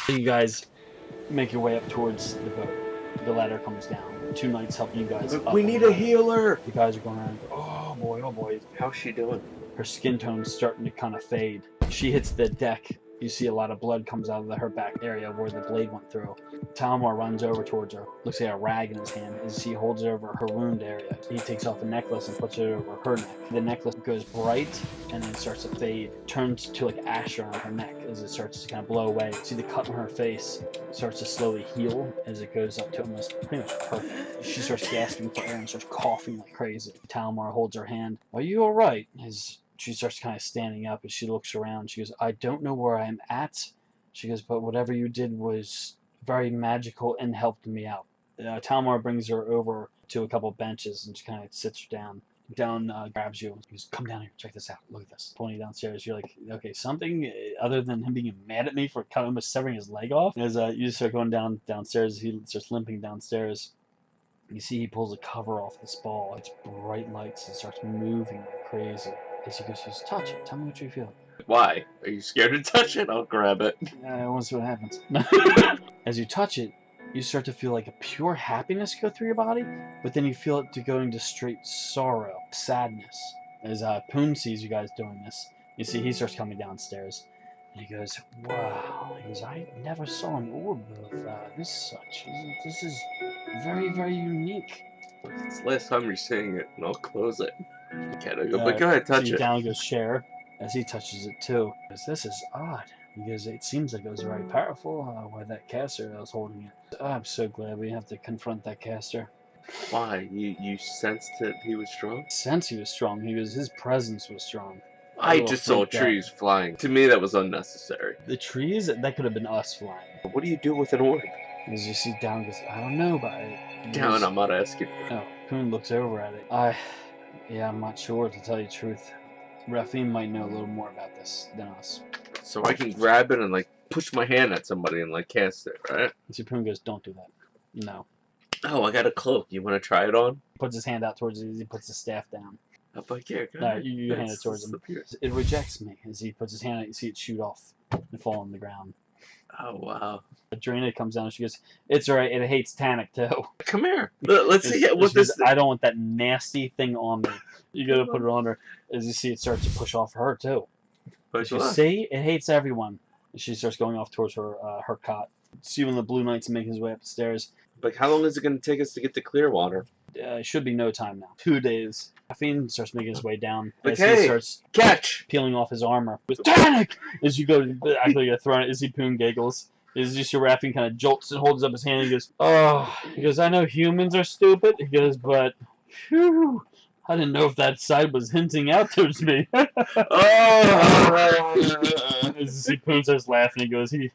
You guys make your way up towards the boat. The ladder comes down. Two knights help you guys up. We need a healer! You guys are going around. Oh boy. How's she doing? Her skin tone's starting to kind of fade. She hits the deck. You see a lot of blood comes out of her back area where the blade went through. Talmor runs over towards her. Looks like a rag in his hand as he holds it over her wound area. He takes off the necklace and puts it over her neck. The necklace goes bright and then starts to fade. Turns to like ash around her neck as it starts to kind of blow away. You see the cut on her face starts to slowly heal as it goes up to almost pretty much perfect. She starts gasping for air and starts coughing like crazy. Talmor holds her hand. Are you alright? She starts kind of standing up as she looks around. She goes, I don't know where I'm at. She goes, but whatever you did was very magical and helped me out. Talmor brings her over to a couple benches and just kind of sits her down. Grabs you and goes, come down here, check this out, look at this. Pointing downstairs, you're like, okay, something other than him being mad at me for almost severing his leg off. As you start going downstairs, he starts limping downstairs. You see he pulls a cover off this ball. It's bright lights and starts moving like crazy. As he goes, just touch it. Tell me what you feel. Why? Are you scared to touch it? I'll grab it. I want to see what happens. As you touch it, you start to feel like a pure happiness go through your body, but then you feel it to go into straight sorrow, sadness. As Poon sees you guys doing this, you see he starts coming downstairs, and he goes, wow. He goes, I never saw an orb of this such. This is very, very unique. It's the last time you're seeing it, and I'll close it. But go ahead, touch it. Down goes Cher, as he touches it too. Because this is odd. Because it seems like it was very powerful by that caster that was holding it. Oh, I'm so glad we have to confront that caster. Why? You sensed that he was strong? Since he was strong, his presence was strong. I just saw trees flying. To me, that was unnecessary. The trees? That could have been us flying. What do you do with an orb? As you see Down goes, I don't know about it. Down, I'm not asking. No, Poon looks over at it. Yeah, I'm not sure, to tell you the truth. Rafim might know a little more about this than us. So I can grab it and like push my hand at somebody and like cast it, right? And so Poon goes, don't do that. No. Oh, I got a cloak. You want to try it on? Puts his hand out towards it as he puts the staff down. I'm like, yeah, go ahead. You hand it towards him. It rejects me. As he puts his hand out, you see it shoot off and fall on the ground. Oh, wow. Drina comes down and she goes, it's alright, it hates Tanauk too. Come here. Let's see what this I don't want that nasty thing on me. You gotta put it on her. As you see it starts to push off her too. But you see, it hates everyone. And she starts going off towards her cot. See when the Blue Knight's making his way up the stairs. Like, how long is it going to take us to get to Clearwater? It should be no time now. 2 days. Rafim starts making his way down. Like, as he starts peeling off his armor. With Tanauk! As you go to actually get thrown, as he Poon giggles. As you see Rafim kind of jolts and holds up his hand and he goes, oh, he goes, I know humans are stupid. He goes, but, phew. I didn't know if that side was hinting out towards me. As Poon starts laughing, he goes, he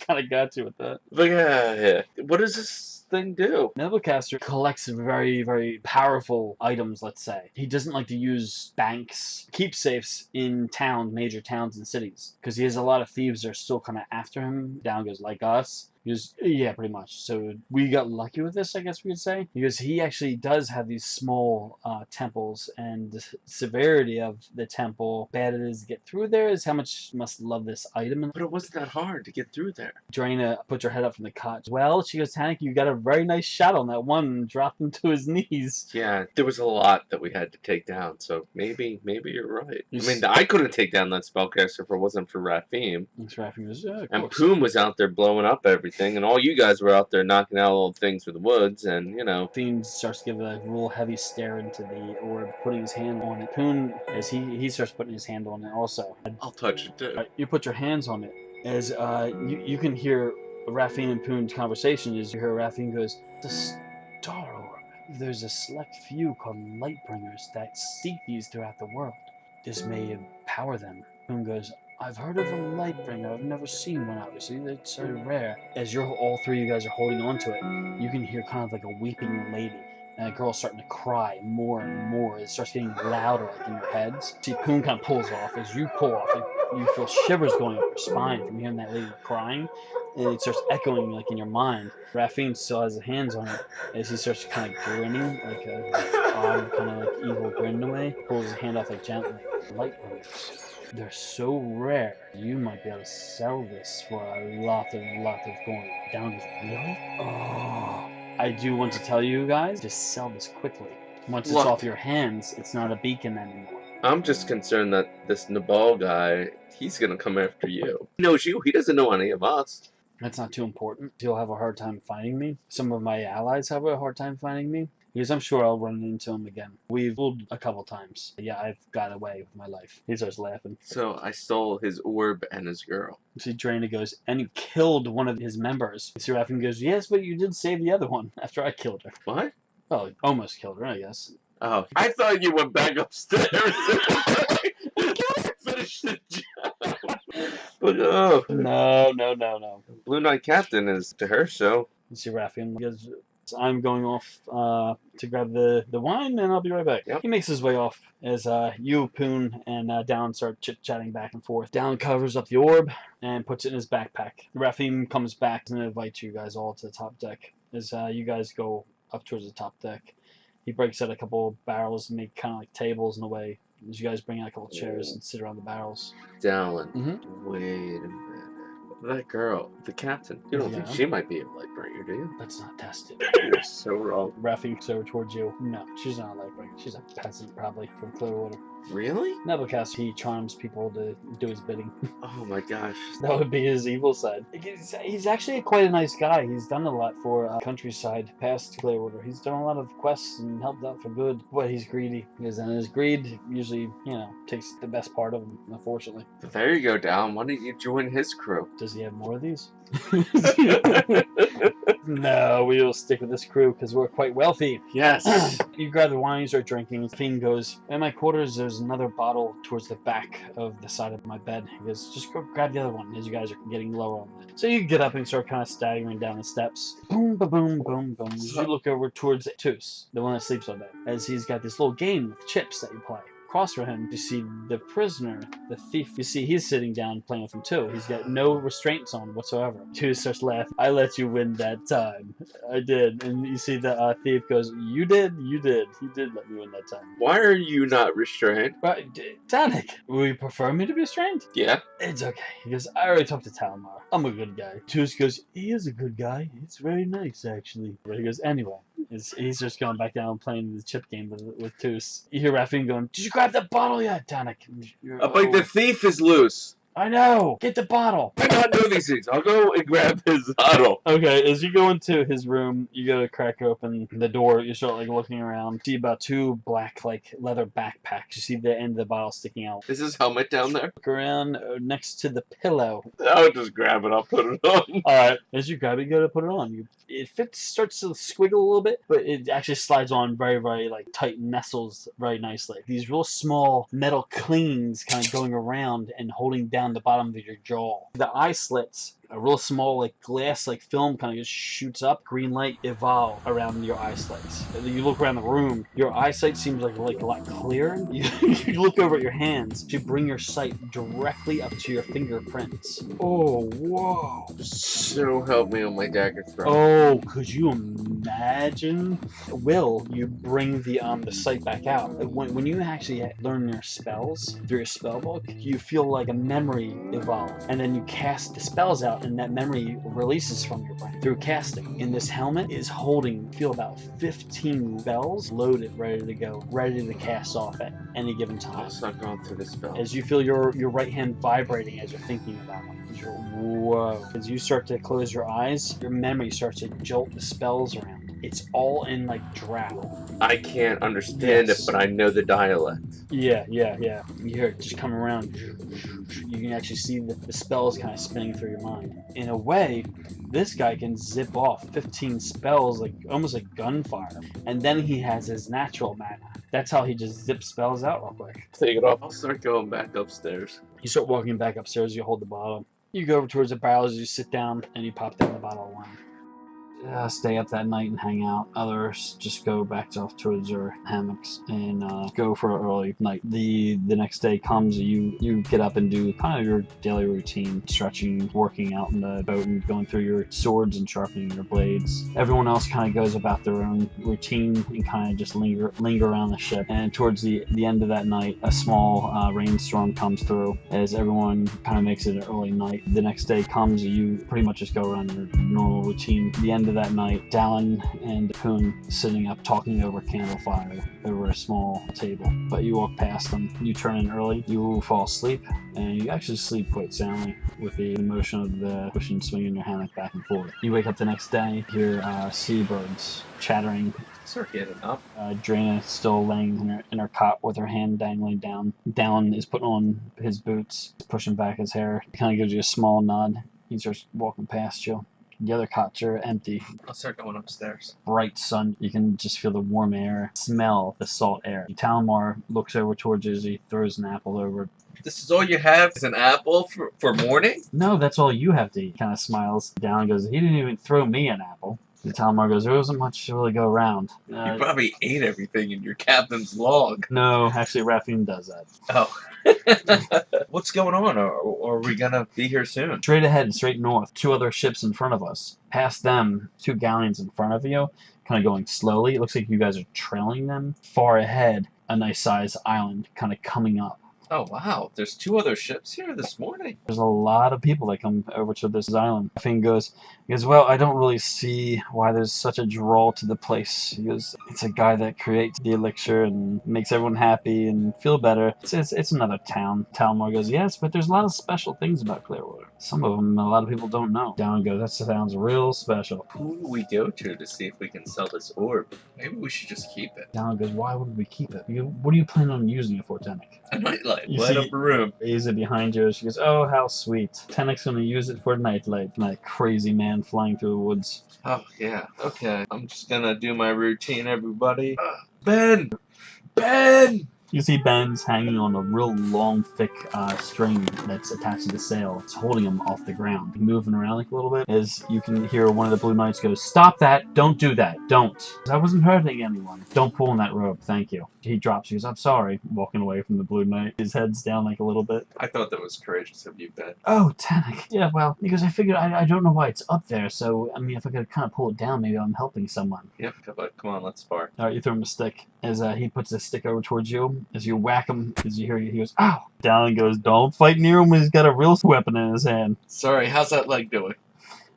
kind of got you with that. But yeah. What does this thing do? Nobucaster collects very, very powerful items, let's say. He doesn't like to use banks, keepsafes in towns, major towns and cities. Because he has a lot of thieves that are still kind of after him. Down goes, like us. He goes, yeah, pretty much. So we got lucky with this, I guess we could say. Because he actually does have these small temples, and the severity of the temple, bad it is to get through there, is how much you must love this item. But it wasn't that hard to get through there. Drina puts her head up from the cot. Well, she goes, Tanauk, you got a very nice shot on that one and dropped him to his knees. Yeah, there was a lot that we had to take down, so maybe you're right. I mean, I couldn't take down that spellcaster if it wasn't for Rafim. Rafim was, yeah, and Poon was out there blowing up everything. And all you guys were out there knocking out little things through the woods, and, you know. Fiend starts to give a real heavy stare into the orb, putting his hand on it. Poon, as he starts putting his hand on it also. I'll touch it too. You put your hands on it. As you can hear Rafim and Poon's conversation, as you hear Rafim goes, the star orb. There's a select few called Lightbringers that seek these throughout the world. This may empower them. Poon goes, I've heard of a Lightbringer. I've never seen one, obviously. It's so rare. As all three of you guys are holding on to it, you can hear kind of like a weeping lady. And a girl's starting to cry more and more. It starts getting louder like in your heads. See, Poon kind of pulls off. As you pull off, you feel shivers going up your spine from hearing that lady crying. And it starts echoing like in your mind. Raphine still has his hands on it as he starts kind of grinning, like a odd kind of like evil grin away. Pulls his hand off like gently. Lightbringers. They're so rare. You might be able to sell this for a lot of coin. Down goes, really? Oh. I do want to tell you guys, just sell this quickly. Once it's off your hands, it's not a beacon anymore. I'm just concerned that this Nabal guy, he's gonna come after you. He knows you, he doesn't know any of us. That's not too important. He'll have a hard time finding me. Some of my allies have a hard time finding me. Because I'm sure I'll run into him again. We've fooled a couple times. Yeah, I've got away with my life. He starts laughing. So I stole his orb and his girl. See, Draina goes, and you killed one of his members. See, Raphine goes, yes, but you did save the other one after I killed her. What? Oh, almost killed her, I guess. Oh, I thought you went back upstairs. Finish the job. But No. Blue Knight Captain is to her show. You see, Raphine goes, I'm going off to grab the wine, and I'll be right back. Yep. He makes his way off as you, Poon, and Dallin start chit-chatting back and forth. Dallin covers up the orb and puts it in his backpack. Raphine comes back and invites you guys all to the top deck as you guys go up towards the top deck. He breaks out a couple barrels and make kind of like tables in a way. As you guys bring out a couple chairs and sit around the barrels. Dallin. Mm-hmm. Wait a minute. That girl, the captain, you don't think she might be a Lightbringer, do you? Let's not test it. You're so wrong. Raphine over towards you. No, she's not a Lightbringer. She's a peasant, probably, from Clearwater. Really? Nebelcast, he charms people to do his bidding. Oh my gosh. That would be his evil side. He's actually quite a nice guy. He's done a lot for countryside past Clearwater. He's done a lot of quests and helped out for good. But he's greedy. Because then his greed usually, takes the best part of him, unfortunately. There you go, Dallin. Why don't you join his crew? Does he have more of these? No, we will stick with this crew because we're quite wealthy. Yes. You grab the wine, you start drinking. Fiend goes, in my quarters, there's another bottle towards the back of the side of my bed. He goes, just go grab the other one as you guys are getting lower on it. So you get up and start kind of staggering down the steps. Boom, ba-boom, boom, boom. You look over towards Tus, the one that sleeps all day, as he's got this little game with chips that you play. Across from him, you see the prisoner, the thief. You see he's sitting down playing with him too. He's got no restraints on whatsoever. Two starts laughing. I let you win that time. I did. And you see the thief goes, you did? You did. He did let me win that time. Why are you not restrained? But, Tanauk, would you prefer me to be restrained? Yeah. It's okay. He goes, I already talked to Talmar. I'm a good guy. Tus goes, he is a good guy. It's very nice, actually. But he goes, anyway. He's just going back down and playing the chip game with Tus. You hear Raphine going, did you grab that bottle yet, Tanauk? But the thief is loose. I know! Get the bottle! I not know these things. I'll go and grab his bottle. Okay, as you go into his room, you go to crack open the door, you start looking around, see about two black leather backpacks. You see the end of the bottle sticking out. Is his helmet down there? Look around next to the pillow. I'll just grab it, I'll put it on. Alright, as you grab it, you gotta put it on. It starts to squiggle a little bit, but it actually slides on very, very tight and nestles very nicely. These real small metal clings kind of going around and holding down the bottom of your jaw. The eye slits, a real small glass film kind of just shoots up. Green light evolve around your eye slits. You look around the room, your eyesight seems a lot clearer. You look over at your hands to bring your sight directly up to your fingerprints. Oh, whoa. So help me on my dagger throw. Oh, could you imagine? Will you bring the sight back out? When you actually learn your spells through your spell book, you feel like a memory evolve, and then you cast the spells out, and that memory releases from your brain through casting. And this helmet is holding, feel about 15 spells loaded, ready to go, ready to cast off at any given time. I'll start going through the spell. As you feel your right hand vibrating as you're thinking about one. Whoa. As you start to close your eyes, your memory starts to jolt the spells around. It's all in drow. I can't understand it, but I know the dialect. Yeah. You hear it just come around. You can actually see the spells kind of spinning through your mind. In a way, this guy can zip off 15 spells like almost like gunfire, and then he has his natural mana. That's how he just zips spells out real quick. Take it off. I'll start going back upstairs. You start walking back upstairs. You hold the bottle. You go over towards the barrels. You sit down and you pop down the bottle of wine. Stay up that night and hang out. Others just go back off towards your hammocks and go for an early night. The next day comes, you get up and do kind of your daily routine, stretching, working out in the boat, and going through your swords and sharpening your blades. Everyone else kind of goes about their own routine and kind of just linger around the ship. And towards the end of that night, a small rainstorm comes through as everyone kind of makes it an early night. The next day comes, you pretty much just go around your normal routine. The end of that night, Dallin and Poon sitting up talking over candle fire over a small table. But you walk past them, you turn in early, you fall asleep, and you actually sleep quite soundly with the motion of the cushion swinging your hammock back and forth. You wake up the next day, hear seabirds chattering. Start getting up. Draina is still laying in her cot with her hand dangling down. Dallin is putting on his boots, pushing back his hair. He kind of gives you a small nod. He starts walking past you. The other cots are empty. I'll start going upstairs. Bright sun. You can just feel the warm air, smell the salt air. Talmar looks over towards you as he throws an apple over. This is all you have is an apple for morning? No, that's all you have to eat. Kind of smiles down and goes, he didn't even throw me an apple. And Talmar goes, there wasn't much to really go around. You probably ate everything in your captain's log. No, actually, Rafine does that. Oh. What's going on? Are we gonna be here soon? Straight ahead, straight north, 2 other ships in front of us. Past them, 2 galleons in front of you, kind of going slowly. It looks like you guys are trailing them. Far ahead, a nice sized island kind of coming up. Oh, wow. There's 2 other ships here this morning. There's a lot of people that come over to this island. Finn goes, well, I don't really see why there's such a draw to the place. He goes, it's a guy that creates the elixir and makes everyone happy and feel better. It's another town. Talmar goes, yes, but there's a lot of special things about Clearwater. Some of them a lot of people don't know. Down goes, that sounds real special. Who do we go to see if we can sell this orb? Maybe we should just keep it. Down goes, why would we keep it? What do you plan on using it for, Tanauk? A nightlight. Light up a room. Raise it behind you. She goes, oh, how sweet. Tanauk's going to use it for nightlight. That crazy man flying through the woods. Oh, yeah. Okay. I'm just going to do my routine, everybody. Ben! Ben! You see Ben's hanging on a real long, thick string that's attached to the sail. It's holding him off the ground. Moving around like a little bit as you can hear one of the Blue Knights go, stop that! Don't do that! Don't! I wasn't hurting anyone. Don't pull on that rope. Thank you. He drops. He goes, I'm sorry. Walking away from the Blue Knight. His head's down like a little bit. I thought that was courageous of you, Ben. Oh, Tanauk. Yeah, well, because I figured I don't know why it's up there, so, I mean, if I could kind of pull it down, maybe I'm helping someone. Yep, come on, let's spar. Alright, you throw him a stick. As he puts the stick over towards you, as you whack him, as you hear, he goes, ow! Down and goes, don't fight near him when he's got a real weapon in his hand. Sorry, how's that leg doing?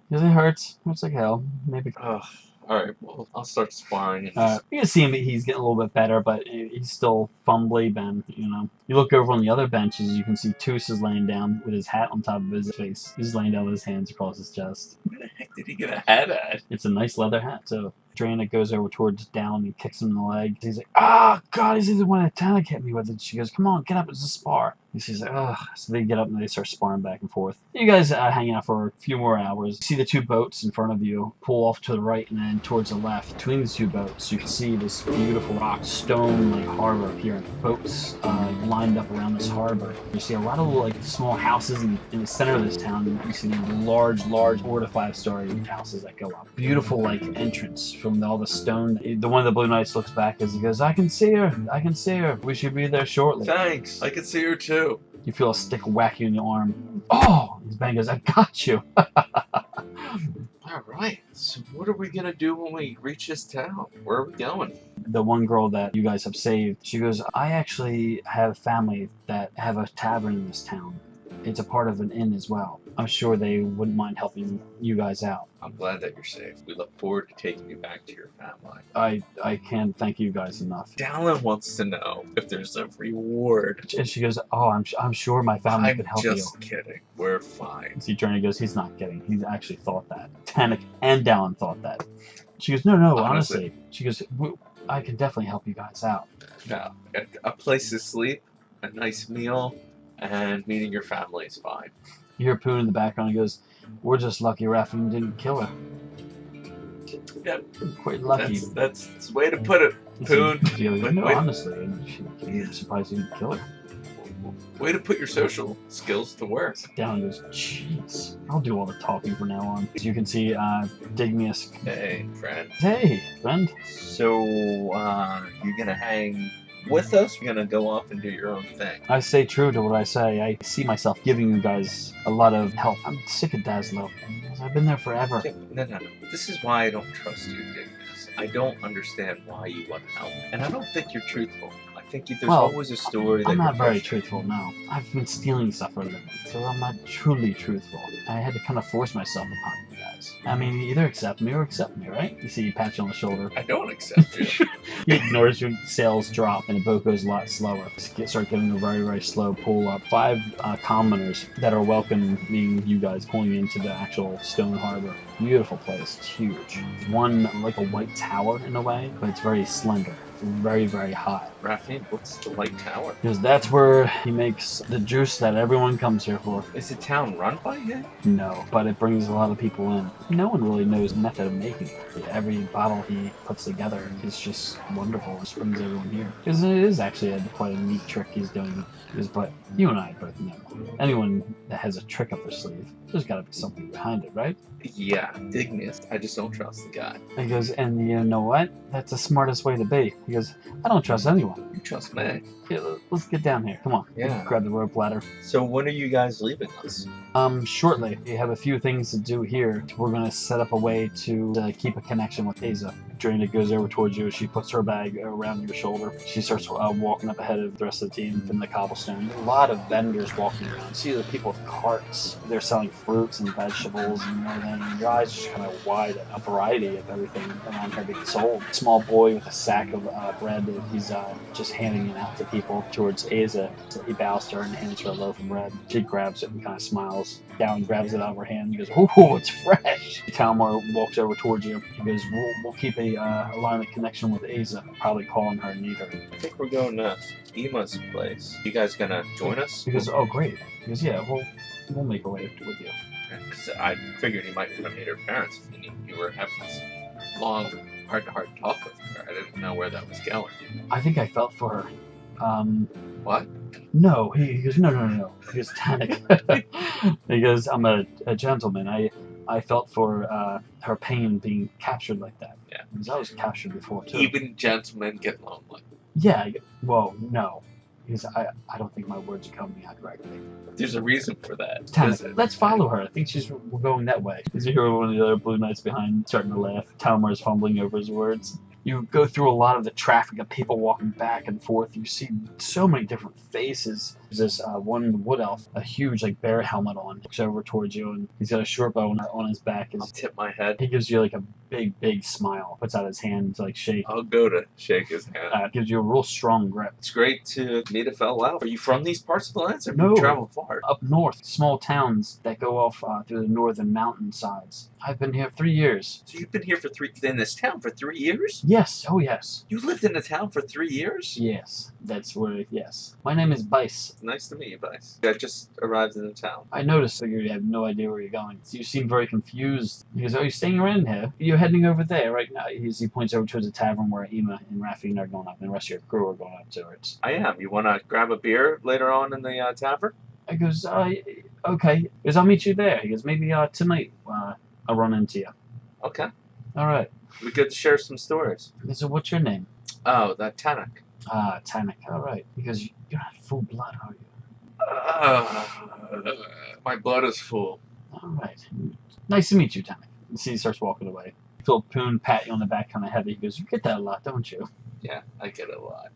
Because it hurts. Hurts like hell. Maybe. Oh, alright, well, I'll start sparring. And you can see him, he's getting a little bit better, but he's still fumbly, Ben, you know. You look over on the other benches, you can see Toos is laying down with his hat on top of his face. He's laying down with his hands across his chest. Where the heck did he get a hat at? It's a nice leather hat, so Draina goes over towards Down and kicks him in the leg. He's like, ah, God, he's the one that Tanauk hit me with it. She goes, come on, get up, it's a spar. And she's like, ugh. So they get up and they start sparring back and forth. You guys hang out for a few more hours. You see the 2 boats in front of you pull off to the right and then towards the left. Between the 2 boats, you can see this beautiful rock stone like harbor appearing. Boats lined up around this harbor. You see a lot of like small houses in the center of this town. You see large 4 to 5 story houses that go up. Beautiful like entrance from all the stone. The one of the Blue Knights looks back as he goes, I can see her. I can see her. We should be there shortly. Thanks. I can see her too. You feel a stick whack you in the arm. Oh! His bang goes, I got you. Alright, so what are we gonna do when we reach this town? Where are we going? The one girl that you guys have saved, she goes, I actually have family that have a tavern in this town. It's a part of an inn as well. I'm sure they wouldn't mind helping you guys out. I'm glad that you're safe. We look forward to taking you back to your family. I can't thank you guys enough. Dallin wants to know if there's a reward. And she goes, oh, I'm sure my family could help you. I'm just kidding. We're fine. See, Journey goes, he's not kidding. He actually thought that. Tanauk and Dallin thought that. She goes, no, honestly. She goes, I can definitely help you guys out. Yeah, a place to sleep, a nice meal, and meeting your family is fine. You hear Poon in the background. He goes, "We're just lucky Raffin didn't kill her. Yeah, Quite lucky." that's the way to put it, Poon. No, Wait. honestly, I'm surprised he didn't kill her. Way to put your social skills to work. Down goes, "Jeez, I'll do all the talking from now on." As you can see, Digmyus. Hey, friend. Hey, friend. So, you're gonna hang with us? You're gonna go off and do your own thing? I stay true to what I say. I see myself giving you guys a lot of help. I'm sick of Daslo. I've been there forever. No. This is why I don't trust you, Digmus. I don't understand why you want help. And I don't think you're truthful. I think there's always a story that I'm not you're very pushing. truthful, no. I've been stealing stuff for a living, so I'm not truly truthful. I had to kind of force myself upon you guys. I mean, either accept me or accept me, right? You see, you pat you on the shoulder. I don't accept you. He ignores your sales drop, and the boat goes a lot slower. Start giving a very, very slow pull up. 5 commoners that are welcoming you guys pulling into the actual stone harbor. Beautiful place. It's huge. One like a white tower in a way, but it's very slender. It's very, very high. Raffine, what's the White Tower? Because that's where he makes the juice that everyone comes here for. Is the town run by him? No, but it brings a lot of people in. No one really knows the method of making it. Every bottle he puts together is just wonderful. It just brings everyone here. Because it is actually quite a neat trick he's doing. But you and I both know. Anyone that has a trick up their sleeve, there's got to be something behind it, right? Yeah, Digmus. I just don't trust the guy. He goes, and you know what? That's the smartest way to be. He goes, I don't trust anyone. You trust me. Yeah, let's get down here. Come on. Yeah. Grab the rope ladder. So when are you guys leaving us? Shortly. We have a few things to do here. We're going to set up a way to keep a connection with Asa. Drina goes over towards you. She puts her bag around your shoulder. She starts walking up ahead of the rest of the team from the cobblestone. There's a lot of vendors walking around. You see the people with carts. They're selling fruits and vegetables and everything. And your eyes just kind of wide at a variety of everything around here being sold. Small boy with a sack of bread that he's just handing it out to people towards Asa. So he bows to her and hands her a loaf of bread. She grabs it and kind of smiles. Down grabs it out of her hand and goes, "Ooh, it's fresh." Talmor walks over towards you. He goes, we'll keep a line of connection with Asa. Probably call on her and need her. I think we're going to Ema's place. You guys gonna join us? He goes, "Oh, great." He goes, "Yeah, we'll make our way with you." Because I figured he might want to meet her parents if you were having this long, heart-to-heart talk with her. I didn't know where that was going. I think I felt for her. What? No, he goes, no. He goes, Tanauk. He goes, "I'm a gentleman. I felt for her pain being captured like that." Yeah. Because I was captured before, too. Even gentlemen get lonely. Yeah, well, no. Because I don't think my words are coming out correctly. There's a reason for that. Tanauk, let's follow her. I think we're going that way. As you hear one of the other Blue Knights behind starting to laugh. Talmar's fumbling over his words. You go through a lot of the traffic of people walking back and forth. You see so many different faces. There's this one wood elf, a huge bear helmet on, looks over towards you, and he's got a short bow on his back. I'll tip my head. He gives you a big smile, puts out his hand to shake. I'll go to shake his hand. Gives you a real strong grip. It's great to meet a fellow elf. Are you from these parts of the lands, or have No. you traveled far? Up north, small towns that go off through the northern mountainsides. I've been here 3 years. So you've been here in this town for 3 years? Yes, oh yes. You lived in the town for 3 years? Yes, that's where, yes. My name is Bice. Nice to meet you, Bice. I just arrived in the town. I noticed that you have no idea where you're going. You seem very confused. He goes, "Are you staying around here? You're heading over there right now." He points over towards a tavern where Ema and Raffine are going up, and the rest of your crew are going up towards. I am. You want to grab a beer later on in the tavern? I goes, "Okay." He goes, "I'll meet you there." He goes, "Maybe tonight I'll run into you." Okay. All right. We get to share some stories. So what's your name? Oh, that Tanauk. Tanauk. All right. Because you're not full blood, are you? My blood is full. All right. Nice to meet you, Tanauk. And he starts walking away. Phil Poon pat you on the back kind of heavy. He goes, "You get that a lot, don't you?" Yeah, I get it a lot.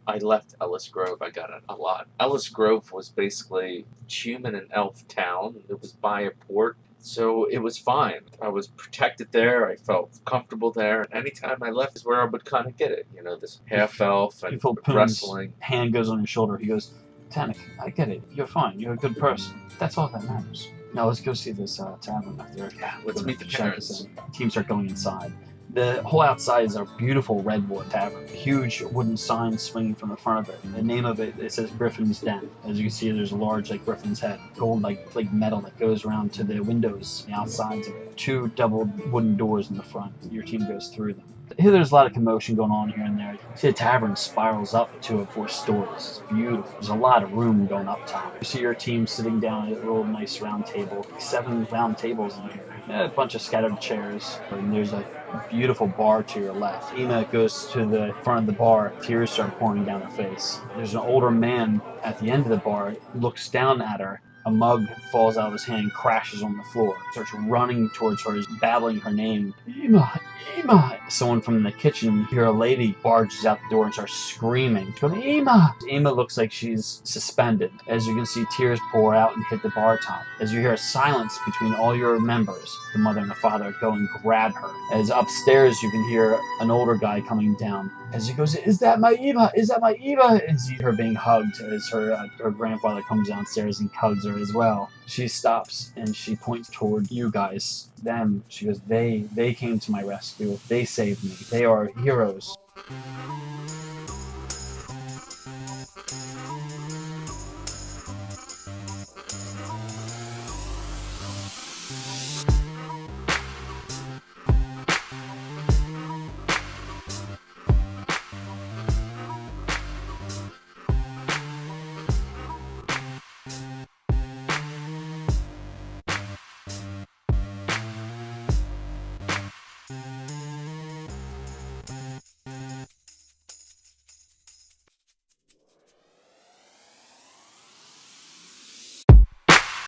I left Ellis Grove. I got it a lot. Ellis Grove was basically human and elf town. It was by a port, so it was fine. I was protected there. I felt comfortable there. And anytime I left is where I would kind of get it. You know, this half elf and Phil Poon's wrestling. hand goes on your shoulder. He goes, "Tanauk, I get it. You're fine. You're a good person. That's all that matters. Now let's go see this tavern up there." Yeah, let's meet the parents. Teams start going inside. The whole outside is a beautiful redwood tavern. A huge wooden sign swinging from the front of it. The name of it, it says Griffin's Den. As you can see, there's a large like griffin's head, gold like metal that goes around to the windows, the outsides of it. 2 double wooden doors in the front. Your team goes through them. Here, there's a lot of commotion going on here and there. You see the tavern spirals up 2 or 4 stories. It's beautiful. There's a lot of room going up top. You see your team sitting down at a little nice round table. 7 round tables in here. A bunch of scattered chairs. And there's a beautiful bar to your left. Ema goes to the front of the bar. Tears start pouring down her face. There's an older man at the end of the bar. Looks down at her. A mug falls out of his hand, crashes on the floor. Starts running towards her, babbling her name. Ema, Ema. Someone from the kitchen, you hear a lady barges out the door and starts screaming. She's going, Ema. Ema looks like she's suspended. As you can see, tears pour out and hit the bar top. As you hear a silence between all your members, the mother and the father go and grab her. As upstairs, you can hear an older guy coming down. As he goes, is that my Eva? Is that my Eva? And see her being hugged as her grandfather comes downstairs and hugs her as well. She stops and she points toward you guys, them. She goes, they came to my rescue. They saved me. They are heroes.